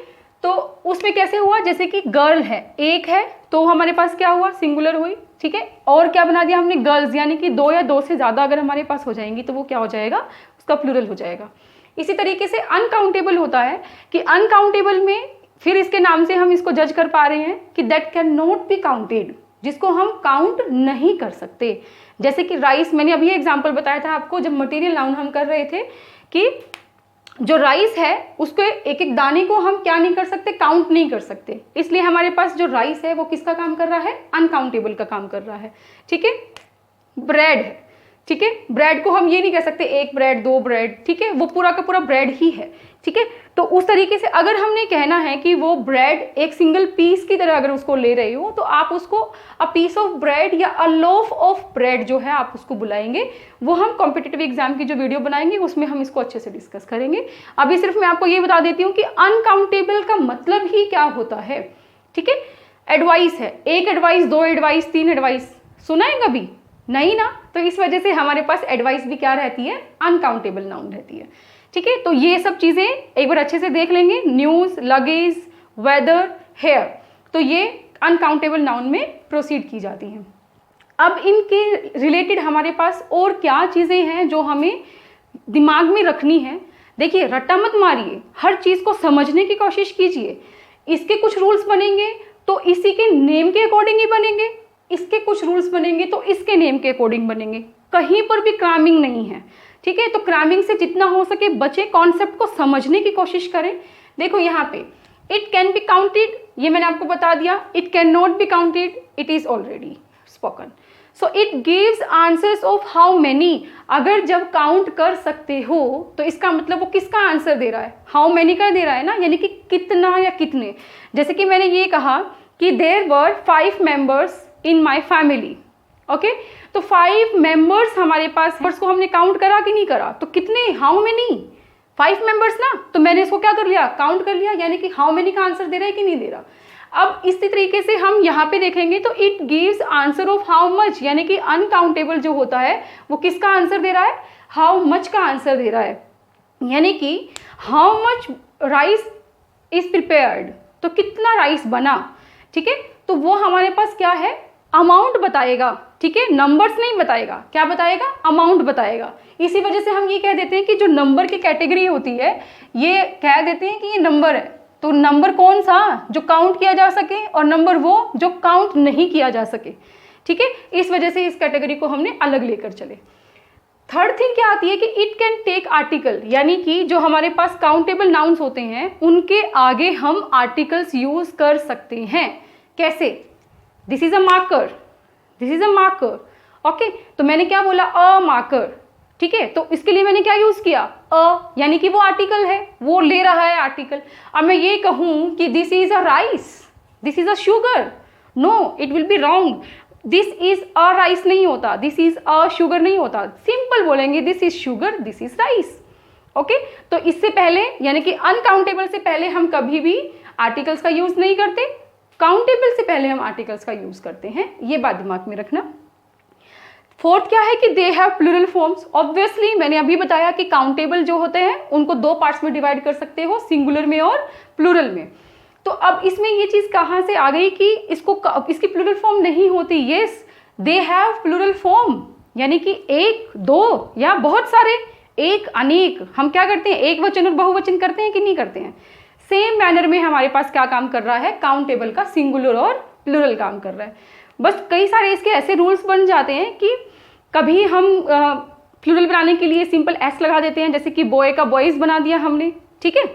तो उसमें कैसे हुआ, जैसे कि गर्ल है, एक है तो हमारे पास क्या हुआ, सिंगुलर हुई, ठीक है। और क्या बना दिया हमने, गर्ल्स, यानी कि 2 या 2 से ज़्यादा अगर हमारे पास हो जाएंगी तो वो क्या हो जाएगा, उसका प्लूरल हो जाएगा। इसी तरीके से अनकाउंटेबल होता है कि अनकाउंटेबल में फिर इसके नाम से हम इसको जज कर पा रहे हैं कि that can not be counted, जिसको हम काउंट नहीं कर सकते। जैसे कि राइस, मैंने अभी एग्जाम्पल बताया था आपको जब मटेरियल नाउन हम कर रहे थे कि जो राइस है उसके एक एक दाने को हम क्या नहीं कर सकते, काउंट नहीं कर सकते। इसलिए हमारे पास जो राइस है वो किसका काम कर रहा है, अनकाउंटेबल का काम कर रहा है, ठीक है। ब्रेड है, ठीक है, ब्रेड को हम ये नहीं कह सकते 1 ब्रेड 2 ब्रेड, ठीक है, वो पूरा का पूरा ब्रेड ही है, ठीक है। तो उस तरीके से अगर हमने कहना है कि वो ब्रेड एक सिंगल पीस की तरह अगर उसको ले रहे हो तो आप उसको अ पीस ऑफ ब्रेड या अ लोफ ऑफ ब्रेड जो है आप उसको बुलाएंगे। वो हम कॉम्पिटिटिव एग्जाम की जो वीडियो बनाएंगे उसमें हम इसको अच्छे से डिस्कस करेंगे। अभी सिर्फ मैं आपको ये बता देती हूँ कि अनकाउंटेबल का मतलब ही क्या होता है, ठीक है। एडवाइस है, 1 एडवाइस 2 एडवाइस 3 एडवाइस, सुना है कभी, नहीं ना। तो इस वजह से हमारे पास एडवाइस भी क्या रहती है, अनकाउंटेबल नाउन रहती है, ठीक है। तो ये सब चीज़ें एक बार अच्छे से देख लेंगे, न्यूज़, लगेज, वेदर, हेयर, तो ये अनकाउंटेबल नाउन में प्रोसीड की जाती हैं। अब इनके रिलेटेड हमारे पास और क्या चीज़ें हैं जो हमें दिमाग में रखनी है। देखिए रट्टा मत मारिए, हर चीज़ को समझने की कोशिश कीजिए। इसके कुछ रूल्स बनेंगे तो इसी के नेम के अकॉर्डिंग ही बनेंगे, इसके कुछ रूल्स बनेंगे तो इसके नेम के अकॉर्डिंग बनेंगे, कहीं पर भी क्रैमिंग नहीं है, ठीक है। तो क्रैमिंग से जितना हो सके बचे, कॉन्सेप्ट को समझने की कोशिश करें। देखो यहाँ पे इट कैन बी काउंटेड, ये मैंने आपको बता दिया, it can not be counted, it is already spoken. So it gives answers of how many, अगर जब काउंट कर सकते हो तो इसका मतलब वो किसका आंसर दे रहा है, हाउ मेनी का दे रहा है ना, यानी कि कितना या कितने। जैसे कि मैंने ये कहा कि there were 5 members in my family, okay. तो 5 मेंबर्स हमारे पास, को हमने काउंट करा कि नहीं करा, तो कितने, हाउ मेनी, 5 मेंबर्स ना, तो मैंने इसको क्या कर लिया, काउंट कर लिया, यानी कि हाउ मेनी का आंसर दे रहा है कि नहीं दे रहा। अब इसी तरीके से हम यहाँ पे देखेंगे तो it gives answer of how much, यानी कि अनकाउंटेबल जो होता है वो किसका आंसर दे रहा है, हाउ मच का आंसर दे रहा है, यानी कि how much rice is prepared, तो कितना राइस बना, ठीक है। तो वो हमारे पास क्या है, अमाउंट बताएगा, ठीक है, नंबर्स नहीं बताएगा, क्या बताएगा, अमाउंट बताएगा। इसी वजह से हम ये कह देते हैं कि जो नंबर की कैटेगरी होती है ये कह देते हैं कि ये नंबर है। तो नंबर कौन सा, जो काउंट किया जा सके, और नंबर वो जो काउंट नहीं किया जा सके, ठीक है, इस वजह से इस कैटेगरी को हमने अलग लेकर चले। थर्ड थिंग क्या आती है कि इट कैन टेक आर्टिकल, यानी कि जो हमारे पास काउंटेबल नाउन्स होते हैं उनके आगे हम आर्टिकल्स यूज कर सकते हैं। कैसे? This is a marker, this is a marker, okay. तो मैंने क्या बोला? अ मार्कर, ठीक है। तो इसके लिए मैंने क्या यूज किया? अ, यानी कि वो आर्टिकल है, वो ले रहा है आर्टिकल। अब मैं ये कहूं कि this is a rice, this is a sugar, no, it will be wrong. This is a rice नहीं होता, दिस इज अ शुगर नहीं होता, सिंपल बोलेंगे this is sugar, this is rice, okay. तो इससे पहले यानी कि अनकाउंटेबल से पहले हम कभी भी आर्टिकल्स का यूज नहीं करते, काउंटेबल से पहले हम आर्टिकल्स का यूज करते हैं, ये बात दिमाग में रखना। फोर्थ क्या है कि they have plural forms. Obviously मैंने अभी बताया कि काउंटेबल जो होते हैं उनको दो पार्ट्स में डिवाइड कर सकते हो, सिंगुलर में और प्लूरल में। तो अब इसमें ये चीज कहां से आ गई कि इसकी प्लूरल फॉर्म नहीं होती? Yes, they have plural form, यानी कि एक, दो या बहुत सारे, एक, अनेक। हम क्या करते हैं? एक वचन और बहुवचन करते हैं कि नहीं करते हैं? सेम मैनर में हमारे पास क्या काम कर रहा है? काउंटेबल का सिंगुलर और प्लूरल काम कर रहा है। बस कई सारे इसके ऐसे रूल्स बन जाते हैं कि कभी हम प्लूरल बनाने के लिए सिंपल एस लगा देते हैं, जैसे कि बॉय का बॉयज बना दिया हमने, ठीक है।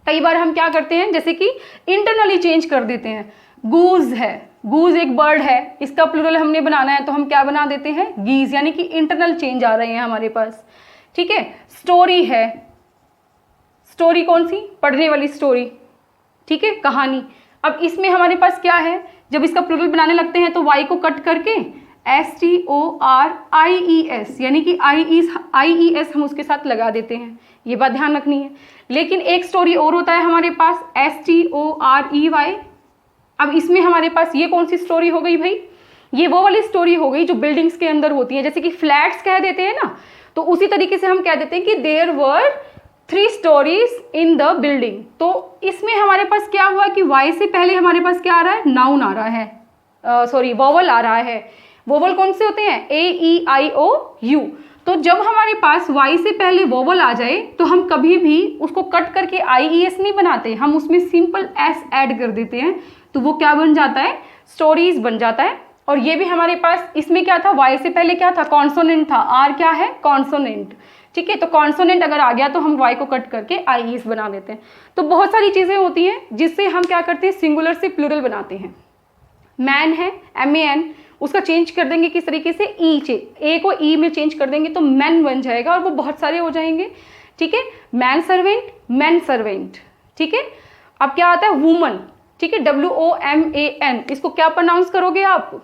कई बार हम क्या करते हैं, जैसे कि इंटरनली चेंज कर देते हैं। गूज है, गूज एक बर्ड है, इसका प्लूरल हमने बनाना है तो हम क्या बना देते हैं? गीज, यानी कि इंटरनल चेंज आ रहे हैं हमारे पास, ठीक है। स्टोरी है, स्टोरी कौन सी? पढ़ने वाली स्टोरी, ठीक है, कहानी। अब इसमें हमारे पास क्या है? जब इसका प्लूरल बनाने लगते हैं तो वाई को कट करके STORIES, यानी कि IES हम उसके साथ लगा देते हैं, ये बात ध्यान रखनी है। लेकिन एक स्टोरी और होता है हमारे पास STOREY। अब इसमें हमारे पास ये कौन सी स्टोरी हो गई भाई? ये वो वाली स्टोरी हो गई जो बिल्डिंग्स के अंदर होती है, जैसे कि फ्लैट्स कह देते हैं ना, तो उसी तरीके से हम कह देते हैं कि there were 3 stories in the building. तो इसमें हमारे पास क्या हुआ कि वाई से पहले हमारे पास क्या आ रहा है? नाउन आ रहा है, सॉरी वोवल आ रहा है। वोवल कौन से होते हैं? AEIOU। तो जब हमारे पास वाई से पहले वोवल आ जाए तो हम कभी भी उसको कट करके IES नहीं बनाते, हम उसमें सिंपल S ऐड कर देते हैं, तो वो क्या बन जाता है? स्टोरीज बन जाता है। और ये भी हमारे पास इसमें क्या था? वाई से पहले क्या था? कॉन्सोनेंट था। आर क्या है? कॉन्सोनेंट, ठीक है। तो कॉन्सोनेंट अगर आ गया तो हम वाई को कट करके IES बना देते हैं। तो बहुत सारी चीजें होती हैं जिससे हम क्या करते हैं? सिंगुलर से प्लूरल बनाते हैं। मैन है, MAN, उसका चेंज कर देंगे किस तरीके से? ए को ई में चेंज कर देंगे तो मैन बन जाएगा और वो बहुत सारे हो जाएंगे, ठीक है। मैन सर्वेंट, मैन सर्वेंट, ठीक है। अब क्या आता है? वुमन, ठीक है, WOMAN, इसको क्या प्रोनाउंस करोगे आप?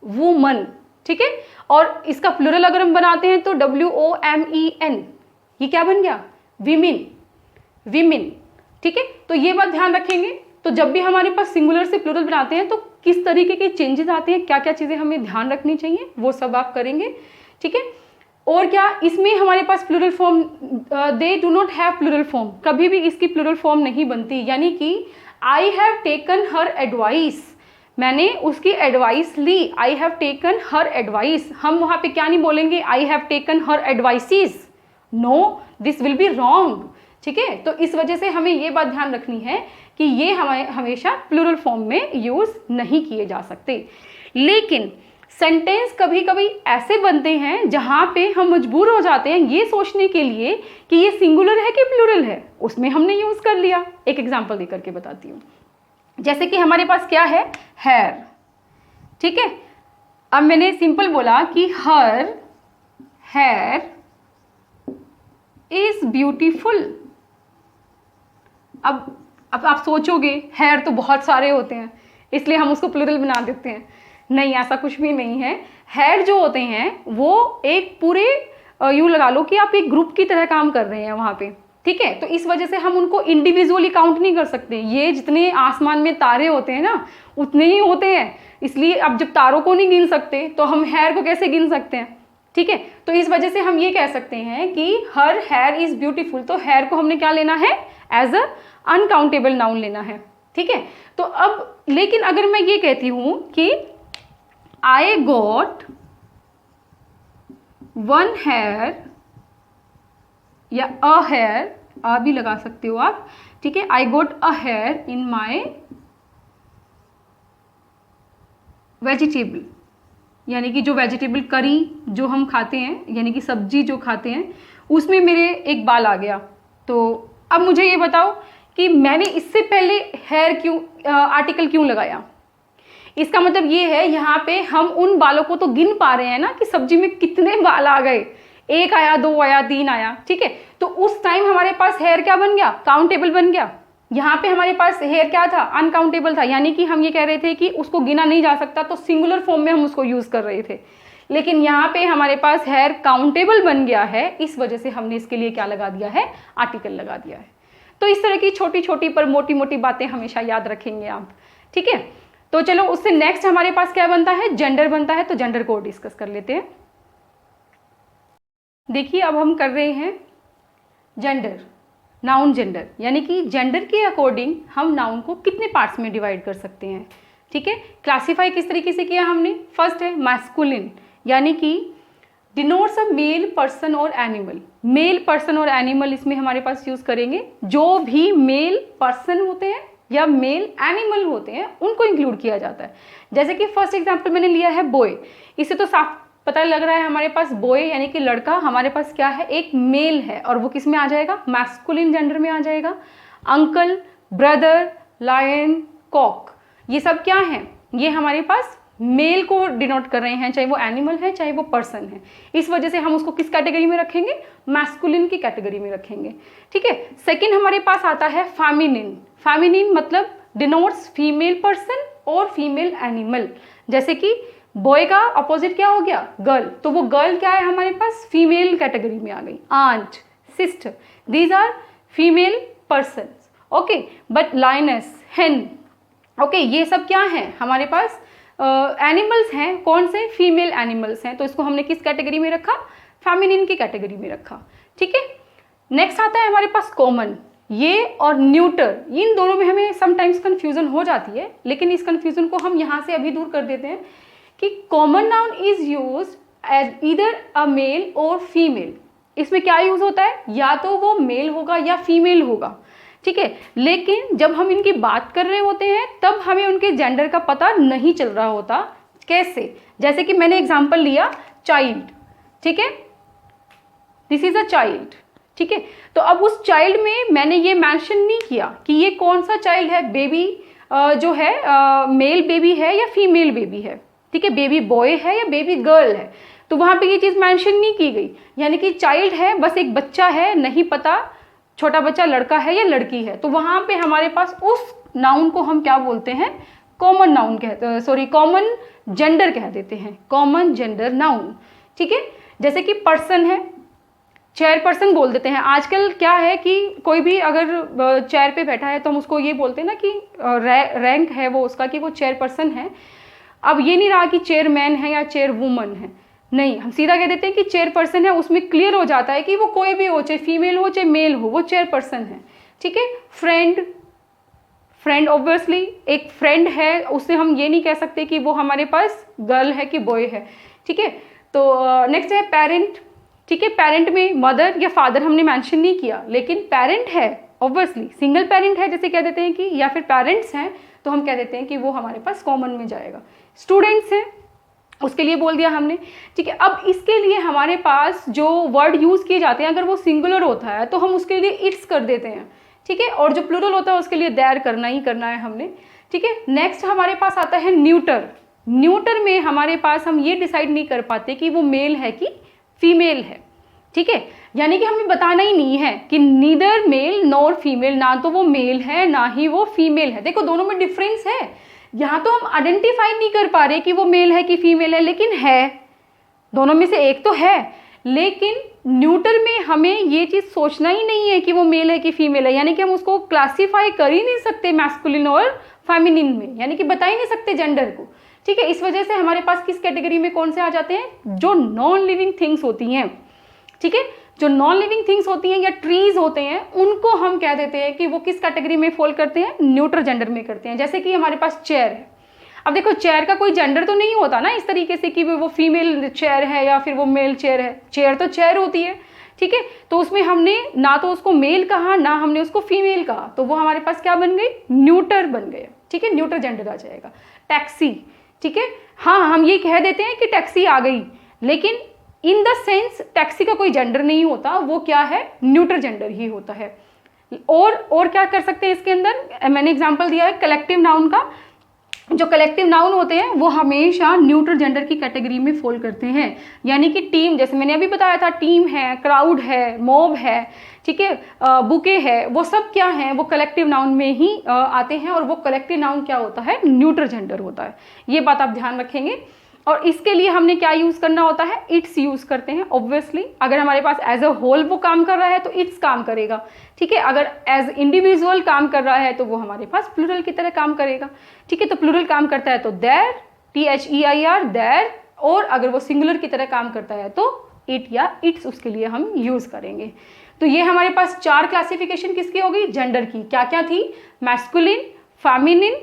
वुमन, ठीक है। और इसका प्लूरल अगर हम बनाते हैं तो WOMEN, ये क्या बन गया? विमेन, विमेन, ठीक है। तो ये बात ध्यान रखेंगे। तो जब भी हमारे पास सिंगुलर से प्लूरल बनाते हैं तो किस तरीके के चेंजेस आते हैं, क्या क्या चीजें हमें ध्यान रखनी चाहिए, वो सब आप करेंगे, ठीक है। और क्या इसमें हमारे पास plural form, they do not have plural form, कभी भी इसकी प्लूरल फॉर्म नहीं बनती। यानी कि I have taken her advice, मैंने उसकी एडवाइस ली, I have taken her advice. हम वहां पे क्या नहीं बोलेंगे? I have taken her advices, no, this will be wrong, ठीक है। तो इस वजह से हमें ये बात ध्यान रखनी है कि ये हमें हमेशा प्लूरल फॉर्म में यूज नहीं किए जा सकते। लेकिन सेंटेंस कभी कभी ऐसे बनते हैं जहां पे हम मजबूर हो जाते हैं ये सोचने के लिए कि ये सिंगुलर है कि प्लूरल है, उसमें हमने यूज कर लिया। एक एग्जांपल देकर के बताती हूँ। जैसे कि हमारे पास क्या है? हेयर, ठीक है। अब मैंने सिंपल बोला कि हर हेयर इज ब्यूटीफुल। अब आप सोचोगे हेयर तो बहुत सारे होते हैं इसलिए हम उसको प्लूरल बना देते हैं। नहीं, ऐसा कुछ भी नहीं है। हेयर जो होते हैं वो एक पूरे यूं लगा लो कि आप एक ग्रुप की तरह काम कर रहे हैं वहां पे, ठीक है। तो इस वजह से हम उनको इंडिविजुअली काउंट नहीं कर सकते। ये जितने आसमान में तारे होते हैं ना उतने ही होते हैं, इसलिए अब जब तारों को नहीं गिन सकते तो हम हेयर को कैसे गिन सकते हैं, ठीक है। तो इस वजह से हम ये कह सकते हैं कि हर हेयर इज ब्यूटीफुल। तो हेयर को हमने क्या लेना है? एज अ अनकाउंटेबल नाउन लेना है, ठीक है। तो अब लेकिन अगर मैं ये कहती हूं कि आई गॉट 1 हेयर या अ हेयर, आ भी लगा सकते हो आप, ठीक है। I got a here in my vegetable, यानी कि जो वेजिटेबल करी जो हम खाते हैं, यानी कि सब्जी जो खाते हैं, उसमें मेरे एक बाल आ गया। तो अब मुझे ये बताओ कि मैंने इससे पहले हेयर क्यों आर्टिकल क्यों लगाया। इसका मतलब ये है यहाँ पे हम उन बालों को तो गिन पा रहे हैं ना कि सब्जी में कितने बाल आ गए, 1 आया, 2 आया, 3 आया, ठीक है। तो उस टाइम हमारे पास हेयर क्या बन गया, काउंटेबल बन गया। यहाँ पे हमारे पास हेयर क्या था, अनकाउंटेबल था, यानी कि हम ये कह रहे थे कि उसको गिना नहीं जा सकता, तो सिंगुलर फॉर्म में हम उसको यूज कर रहे थे। लेकिन यहाँ पे हमारे पास हेयर काउंटेबल बन गया है, इस वजह से हमने इसके लिए क्या लगा दिया है, आर्टिकल लगा दिया है। तो इस तरह की छोटी छोटी पर मोटी मोटी बातें हमेशा याद रखेंगे आप, ठीक है। तो चलो उससे नेक्स्ट हमारे पास क्या बनता है, जेंडर बनता है। तो जेंडर को डिस्कस कर लेते हैं। देखिए अब हम कर रहे हैं जेंडर, नाउन जेंडर, यानी कि जेंडर के अकॉर्डिंग हम नाउन को कितने पार्ट्स में डिवाइड कर सकते हैं, ठीक है। क्लासीफाई किस तरीके से किया हमने, फर्स्ट है मैस्कुलिन, यानी कि डिनोट्स अ मेल पर्सन और एनिमल। मेल पर्सन और एनिमल इसमें हमारे पास यूज करेंगे, जो भी मेल पर्सन होते हैं या मेल एनिमल होते हैं उनको इंक्लूड किया जाता है। जैसे कि फर्स्ट एग्जांपल मैंने लिया है बॉय, इससे तो साफ पता लग रहा है हमारे पास बॉय यानी कि लड़का हमारे पास क्या है, एक मेल है, और वो किस में आ जाएगा, मैस्कुलिन जेंडर में आ जाएगा। अंकल, ब्रदर, लायन, कॉक, ये सब क्या है, ये हमारे पास मेल को डिनोट कर रहे हैं, चाहे वो एनिमल है चाहे वो पर्सन है। इस वजह से हम उसको किस कैटेगरी में रखेंगे, मैस्कुलिन की कैटेगरी में रखेंगे, ठीक है। सेकंड हमारे पास आता है फेमिनिन। फेमिनिन मतलब डिनोट्स फीमेल पर्सन और फीमेल एनिमल। जैसे कि बॉय का अपोजिट क्या हो गया, गर्ल, तो वो गर्ल क्या है हमारे पास, फीमेल कैटेगरी में आ गई। Aunt, sister, these are female person, okay. But lioness, hen, okay, ये सब क्या है हमारे पास, एनिमल्स हैं। कौन से, फीमेल एनिमल्स हैं। तो इसको हमने किस कैटेगरी में रखा, फेमिनिन की कैटेगरी में रखा, ठीक है। नेक्स्ट आता है हमारे पास कॉमन, ये और न्यूटर, इन दोनों में हमें समटाइम्स कंफ्यूजन हो जाती है, लेकिन इस कंफ्यूजन को हम यहाँ से अभी दूर कर देते हैं कि common noun is use as either a male और फीमेल। इसमें क्या यूज होता है, या तो वो मेल होगा या फीमेल होगा, ठीक है। लेकिन जब हम इनकी बात कर रहे होते हैं तब हमें उनके जेंडर का पता नहीं चल रहा होता। कैसे, जैसे कि मैंने एग्जांपल लिया चाइल्ड, ठीक है, दिस इज अ चाइल्ड, ठीक है। तो अब उस चाइल्ड में मैंने ये मेंशन नहीं किया कि ये कौन सा चाइल्ड है, बेबी जो है मेल बेबी है या फीमेल बेबी है, ठीक है, बेबी बॉय है या बेबी गर्ल है, तो वहां पे ये चीज मेंशन नहीं की गई। यानी कि चाइल्ड है, बस एक बच्चा है, नहीं पता छोटा बच्चा लड़का है या लड़की है, तो वहां पे हमारे पास उस नाउन को हम क्या बोलते हैं, कॉमन नाउन कहते हैं, सॉरी कॉमन जेंडर कह देते हैं, कॉमन जेंडर नाउन, ठीक है। जैसे कि पर्सन है, चेयर पर्सन बोल देते हैं। आजकल क्या है कि कोई भी अगर चेयर पे बैठा है तो हम उसको ये बोलते हैं ना कि रैंक है वो उसका, कि वो चेयर पर्सन है। अब ये नहीं रहा कि चेयरमैन है या चेयर वुमन है, नहीं, हम सीधा कह देते हैं कि चेयर पर्सन है। उसमें क्लियर हो जाता है कि वो कोई भी हो, चाहे फीमेल हो चाहे मेल हो, वो चेयर पर्सन है, ठीक है। फ्रेंड, फ्रेंड ऑब्वियसली एक फ्रेंड है, उससे हम ये नहीं कह सकते कि वो हमारे पास गर्ल है कि बॉय है, ठीक है। तो नेक्स्ट है पेरेंट, ठीक है। पेरेंट में मदर या फादर हमने मेंशन नहीं किया, लेकिन पेरेंट है ऑब्वियसली, सिंगल पेरेंट है जैसे कह देते हैं कि, या फिर पेरेंट्स हैं तो हम कह देते हैं कि वो हमारे पास कॉमन में जाएगा। स्टूडेंट्स हैं, उसके लिए बोल दिया हमने, ठीक है। अब इसके लिए हमारे पास जो वर्ड यूज किए जाते हैं, अगर वो सिंगुलर होता है तो हम उसके लिए इट्स कर देते हैं, ठीक है, और जो प्लूरल होता है उसके लिए देयर करना ही करना है हमने, ठीक है। नेक्स्ट हमारे पास आता है न्यूटर। न्यूटर में हमारे पास हम ये डिसाइड नहीं कर पाते कि वो मेल है कि फीमेल है, ठीक है। यानी कि हमें बताना ही नहीं है कि नीदर मेल नॉर फीमेल, ना तो वो मेल है ना ही वो फीमेल है। देखो दोनों में डिफरेंस है, यहाँ तो हम आइडेंटिफाई नहीं कर पा रहे कि वो मेल है कि फीमेल है, लेकिन है, दोनों में से एक तो है। लेकिन न्यूटर में हमें ये चीज सोचना ही नहीं है कि वो मेल है कि फीमेल है, यानी कि हम उसको क्लासीफाई कर ही नहीं सकते मैस्कुलिन और फेमिनिन में, यानी कि बता ही नहीं सकते जेंडर को, ठीक है। इस वजह से हमारे पास किस कैटेगरी में कौन से आ जाते हैं, जो नॉन लिविंग थिंग्स होती हैं, ठीक है, जो नॉन लिविंग थिंग्स होती हैं या ट्रीज होते हैं, उनको हम कह देते हैं कि वो किस कैटेगरी में फॉल करते हैं, न्यूट्रल जेंडर में करते हैं। जैसे कि हमारे पास चेयर है, अब देखो चेयर का कोई जेंडर तो नहीं होता ना इस तरीके से कि वो फीमेल चेयर है या फिर वो मेल चेयर है, चेयर तो चेयर होती है, ठीक है। तो उसमें हमने ना तो उसको मेल कहा ना हमने उसको फीमेल कहा, तो वो हमारे पास क्या बन गई, न्यूटर बन गए, ठीक है, न्यूट्रल जेंडर आ जाएगा। टैक्सी, ठीक है, हाँ, हम ये कह देते हैं कि टैक्सी आ गई, लेकिन इन द सेंस टैक्सी का कोई जेंडर नहीं होता, वो क्या है, न्यूट्रल जेंडर ही होता है। और क्या कर सकते हैं इसके अंदर, मैंने एग्जांपल दिया है कलेक्टिव नाउन का। जो कलेक्टिव नाउन होते हैं वो हमेशा न्यूट्रल जेंडर की कैटेगरी में फॉल करते हैं। यानी कि टीम, जैसे मैंने अभी बताया था, टीम है, क्राउड है, मॉब है, ठीक है, बुके है, वो सब क्या है, वो कलेक्टिव नाउन में ही आते हैं। और वो कलेक्टिव नाउन क्या होता है, न्यूट्रल जेंडर होता है। ये बात आप ध्यान रखेंगे। और इसके लिए हमने क्या यूज करना होता है, इट्स यूज करते हैं। ऑब्वियसली अगर हमारे पास एज अ होल वो काम कर रहा है तो इट्स काम करेगा, ठीक है। अगर एज इंडिविजुअल काम कर रहा है तो वो हमारे पास प्लूरल की तरह काम करेगा, ठीक है। तो प्लूरल काम करता है तो देयर, THEIR, देयर। और अगर वो सिंगुलर की तरह काम करता है तो इट या इट्स, उसके लिए हम यूज करेंगे। तो ये हमारे पास 4 क्लासिफिकेशन किसकी हो गई, जेंडर की। क्या क्या थी, masculine, feminine,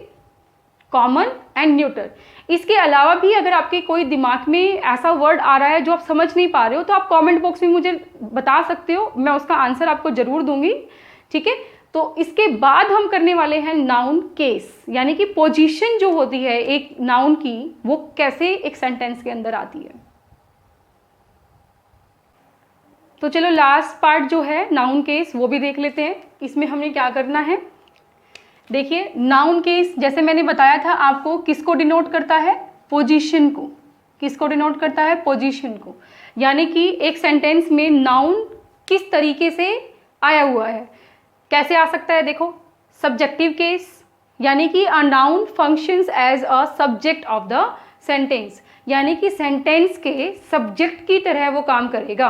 common and neutral. इसके अलावा भी अगर आपके कोई दिमाग में ऐसा वर्ड आ रहा है जो आप समझ नहीं पा रहे हो तो आप कमेंट बॉक्स में मुझे बता सकते हो, मैं उसका आंसर आपको जरूर दूंगी, ठीक है। तो इसके बाद हम करने वाले हैं नाउन केस, यानी कि पोजीशन जो होती है एक नाउन की, वो कैसे एक सेंटेंस के अंदर आती है। तो चलो लास्ट पार्ट जो है नाउन केस वो भी देख लेते हैं। इसमें हमने क्या करना है, देखिए नाउन केस जैसे मैंने बताया था आपको, किसको डिनोट करता है, पोजीशन को। किसको डिनोट करता है, पोजीशन को। यानी कि एक सेंटेंस में नाउन किस तरीके से आया हुआ है, कैसे आ सकता है, देखो सब्जेक्टिव केस, यानी कि a noun functions as a subject of the sentence, यानी कि सेंटेंस के सब्जेक्ट की तरह वो काम करेगा।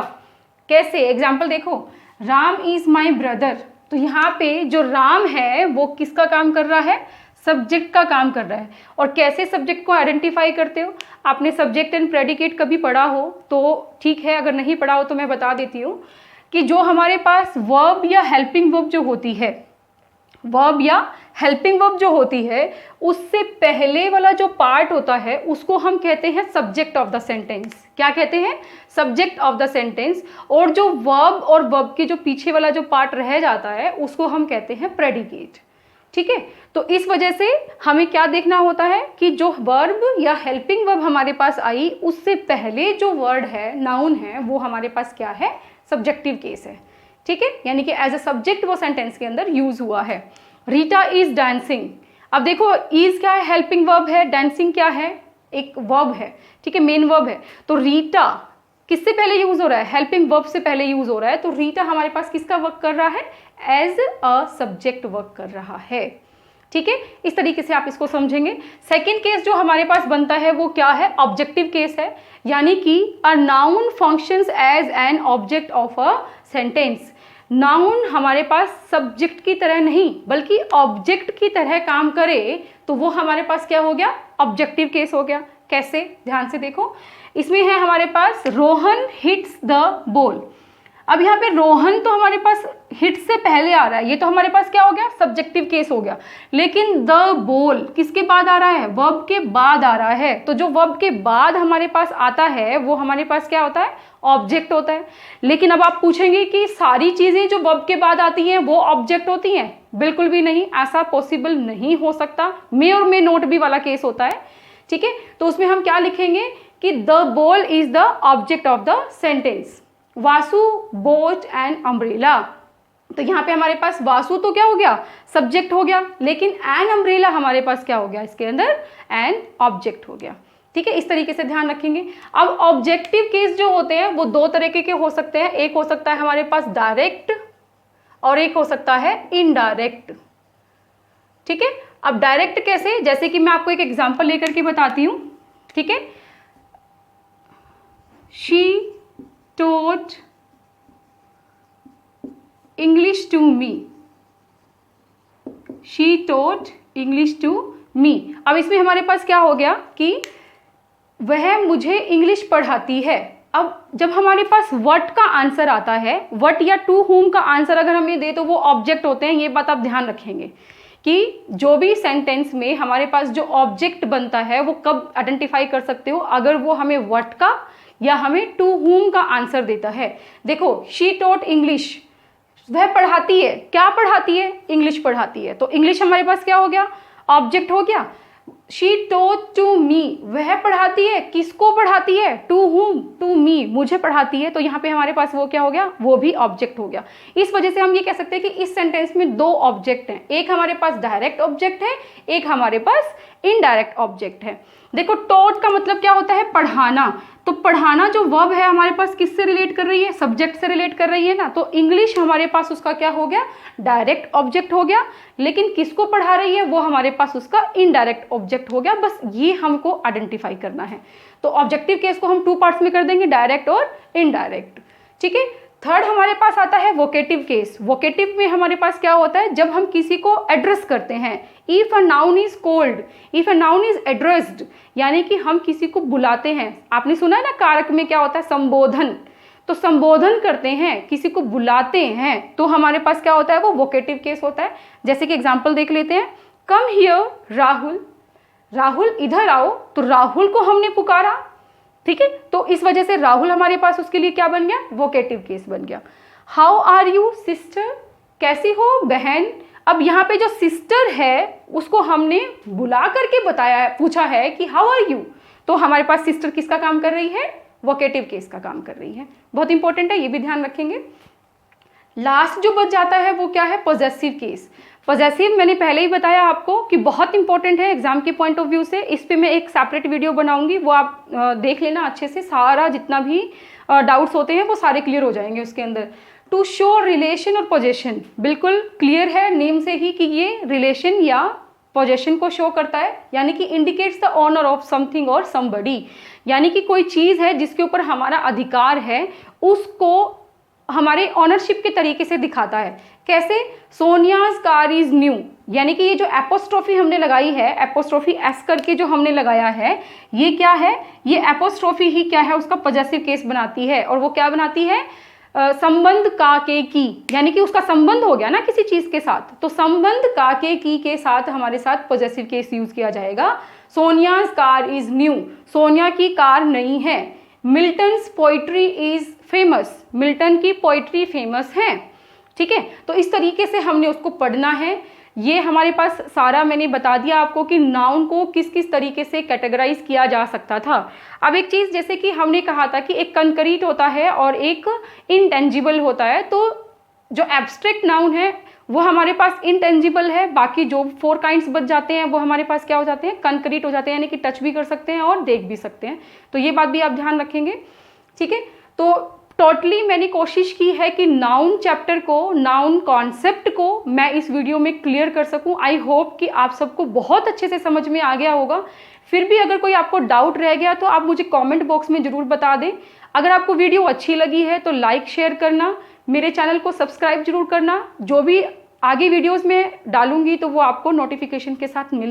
कैसे, एग्जाम्पल देखो, राम इज माई ब्रदर। तो यहाँ पे जो राम है वो किसका काम कर रहा है, सब्जेक्ट का काम कर रहा है। और कैसे सब्जेक्ट को आइडेंटिफाई करते हो, आपने सब्जेक्ट एंड प्रेडिकेट कभी पढ़ा हो तो ठीक है, अगर नहीं पढ़ा हो तो मैं बता देती हूँ कि जो हमारे पास वर्ब या हेल्पिंग वर्ब जो होती है, वर्ब या हेल्पिंग वर्ब जो होती है, उससे पहले वाला जो पार्ट होता है उसको हम कहते हैं सब्जेक्ट ऑफ द सेंटेंस। क्या कहते हैं, सब्जेक्ट ऑफ द सेंटेंस। और जो वर्ब और वर्ब के जो पीछे वाला जो पार्ट रह जाता है उसको हम कहते हैं प्रेडिकेट, ठीक है। तो इस वजह से हमें क्या देखना होता है कि जो वर्ब या हेल्पिंग वर्ब हमारे पास आई, उससे पहले जो वर्ड है, नाउन है, वो हमारे पास क्या है, सब्जेक्टिव केस है, ठीक है। यानी कि एज अ सब्जेक्ट वो सेंटेंस के अंदर यूज हुआ है। Rita is dancing. अब देखो इज क्या है, हेल्पिंग वर्ब है, डांसिंग क्या है, एक वर्ब है, ठीक है, मेन वर्ब है। तो रीटा किससे पहले यूज हो रहा है, हेल्पिंग वर्ब से पहले यूज हो रहा है। तो रीटा हमारे पास किसका वर्क कर रहा है, एज अ सब्जेक्ट वर्क कर रहा है, ठीक है। इस तरीके से आप इसको समझेंगे। सेकेंड केस जो हमारे पास बनता है वो क्या है, ऑब्जेक्टिव केस है। यानी कि a noun functions as an object of a sentence. Noun हमारे पास सब्जेक्ट की तरह नहीं बल्कि ऑब्जेक्ट की तरह काम करे तो वो हमारे पास क्या हो गया, ऑब्जेक्टिव केस हो गया। कैसे, ध्यान से देखो, इसमें है हमारे पास रोहन हिट्स द बॉल। अब यहाँ पे रोहन तो हमारे पास हिट से पहले आ रहा है, ये तो हमारे पास क्या हो गया, सब्जेक्टिव केस हो गया। लेकिन द बॉल किसके बाद आ रहा है, वर्ब के बाद आ रहा है। तो जो वर्ब के बाद हमारे पास आता है वो हमारे पास क्या होता है, ऑब्जेक्ट होता है। लेकिन अब आप पूछेंगे कि सारी चीजें जो वर्ब के बाद आती हैं वो ऑब्जेक्ट होती हैं, बिल्कुल भी नहीं, ऐसा पॉसिबल नहीं हो सकता। मे और मे नोट भी वाला केस होता है, ठीक है। तो उसमें हम क्या लिखेंगे कि the ball is the object of the sentence. Vasu boat an umbrella. तो यहाँ पे हमारे पास वासु तो क्या हो गया, सब्जेक्ट हो गया, लेकिन एन अम्ब्रेला हमारे पास क्या हो गया, इसके अंदर एन ऑब्जेक्ट हो गया, ठीक है। इस तरीके से ध्यान रखेंगे। अब ऑब्जेक्टिव केस जो होते हैं वो दो तरीके के हो सकते हैं। एक हो सकता है हमारे पास डायरेक्ट और एक हो सकता है इनडायरेक्ट, ठीक है। अब डायरेक्ट कैसे, जैसे कि मैं आपको एक एग्जांपल लेकर के बताती हूं, ठीक है। She taught English to me. She taught English to me. अब इसमें हमारे पास क्या हो गया कि वह मुझे इंग्लिश पढ़ाती है। अब जब हमारे पास व्हाट का आंसर आता है, व्हाट या टू होम का आंसर अगर हमें दे तो वो ऑब्जेक्ट होते हैं। ये बात आप ध्यान रखेंगे कि जो भी सेंटेंस में हमारे पास जो ऑब्जेक्ट बनता है वो कब आइडेंटिफाई कर सकते हो, अगर वो हमें व्हाट का या हमें टू होम का आंसर देता है। देखो शी टॉट इंग्लिश, वह पढ़ाती है, क्या पढ़ाती है, इंग्लिश पढ़ाती है। तो इंग्लिश हमारे पास क्या हो गया, ऑब्जेक्ट हो गया। शी टोट टू मी, वह पढ़ाती है, किसको पढ़ाती है, टू whom, टू मी, मुझे पढ़ाती है। तो यहाँ पे हमारे पास वो क्या हो गया, वो भी ऑब्जेक्ट हो गया। इस वजह से हम ये कह सकते हैं कि इस सेंटेंस में दो ऑब्जेक्ट हैं, एक हमारे पास डायरेक्ट ऑब्जेक्ट है, एक हमारे पास इनडायरेक्ट ऑब्जेक्ट है। देखो टॉट का मतलब क्या होता है, पढ़ाना। तो पढ़ाना जो वर्ब है हमारे पास किससे रिलेट कर रही है, सब्जेक्ट से रिलेट कर रही है ना। तो इंग्लिश हमारे पास उसका क्या हो गया, डायरेक्ट ऑब्जेक्ट हो गया, लेकिन किसको पढ़ा रही है वो हमारे पास उसका इनडायरेक्ट ऑब्जेक्ट हो गया। बस ये हमको आइडेंटिफाई करना है। तो ऑब्जेक्टिव केस को हम टू पार्ट्स में कर देंगे, डायरेक्ट और इनडायरेक्ट। ठीक है। थर्ड हमारे पास आता है वोकेटिव केस। वोकेटिव में हमारे पास क्या होता है, जब हम किसी को एड्रेस करते हैं। If a noun is called, if a noun is addressed, यानी कि हम किसी को बुलाते हैं। आपने सुना है ना कारक में क्या होता है, संबोधन। तो संबोधन करते हैं, किसी को बुलाते हैं, तो हमारे पास क्या होता है, वो वोकेटिव केस होता है। जैसे कि एग्जाम्पल देख लेते हैं, कम हियर राहुल, राहुल इधर आओ, तो राहुल को हमने पुकारा। ठीक है। तो इस वजह से राहुल हमारे पास उसके लिए क्या बन गया, वोकेटिव केस बन गया। हाउ आर यू सिस्टर, कैसी हो बहन। अब यहाँ पे जो सिस्टर है उसको हमने बुला करके बताया है, पूछा है कि हाउ आर यू, तो हमारे पास सिस्टर किसका काम कर रही है, वोकेटिव केस का काम कर रही है। बहुत इंपॉर्टेंट है, ये भी ध्यान रखेंगे। लास्ट जो बच जाता है वो क्या है, पॉजेसिव केस। पॉजेसिव मैंने पहले ही बताया आपको कि बहुत इंपॉर्टेंट है एग्जाम के पॉइंट ऑफ व्यू से। इस पे मैं एक सेपरेट वीडियो बनाऊंगी, वो आप देख लेना अच्छे से, सारा जितना भी डाउट्स होते हैं वो सारे क्लियर हो जाएंगे उसके अंदर। टू शो रिलेशन और पोजेशन, बिल्कुल क्लियर है नेम से ही कि ये रिलेशन या पोजेशन को शो करता है, यानी कि indicates the owner of something और समबडी, यानी कि कोई चीज़ है जिसके ऊपर हमारा अधिकार है, उसको हमारे ऑनरशिप के तरीके से दिखाता है। कैसे, सोनियाज कार इज न्यू, यानी कि ये जो एपोस्ट्रोफी हमने लगाई है, एपोस्ट्रोफी एस करके जो हमने लगाया है, ये क्या है, ये एपोस्ट्रोफी ही क्या है, उसका पॉजेसिव केस बनाती है। और वो क्या बनाती है, संबंध का के की, यानी कि उसका संबंध हो गया ना किसी चीज के साथ, तो संबंध का के की के साथ हमारे साथ पॉजेसिव केस यूज किया जाएगा। सोनियाज कार इज न्यू, सोनिया की कार नई है। Milton's poetry is famous, Milton की पोइट्री फेमस है। ठीक है। तो इस तरीके से हमने उसको पढ़ना है। ये हमारे पास सारा मैंने बता दिया आपको कि नाउन को किस किस तरीके से कैटेगराइज किया जा सकता था। अब एक चीज़, जैसे कि हमने कहा था कि एक कंक्रीट होता है और एक इंटेंजिबल होता है, तो जो एब्स्ट्रैक्ट नाउन है वो हमारे पास इंटेंजिबल है, बाकी जो 4 काइंड्स बच जाते हैं वो हमारे पास क्या हो जाते हैं, कंक्रीट हो जाते हैं, यानी कि टच भी कर सकते हैं और देख भी सकते हैं। तो ये बात भी आप ध्यान रखेंगे। ठीक है। तो टोटली मैंने कोशिश की है कि नाउन चैप्टर को, नाउन कॉन्सेप्ट को मैं इस वीडियो में क्लियर कर सकूं। आई होप कि आप सबको बहुत अच्छे से समझ में आ गया होगा। फिर भी अगर कोई आपको डाउट रह गया तो आप मुझे कमेंट बॉक्स में ज़रूर बता दें। अगर आपको वीडियो अच्छी लगी है तो लाइक शेयर करना, मेरे चैनल को सब्सक्राइब जरूर करना। जो भी आगे वीडियोज़ में डालूंगी तो वो आपको नोटिफिकेशन के साथ मिल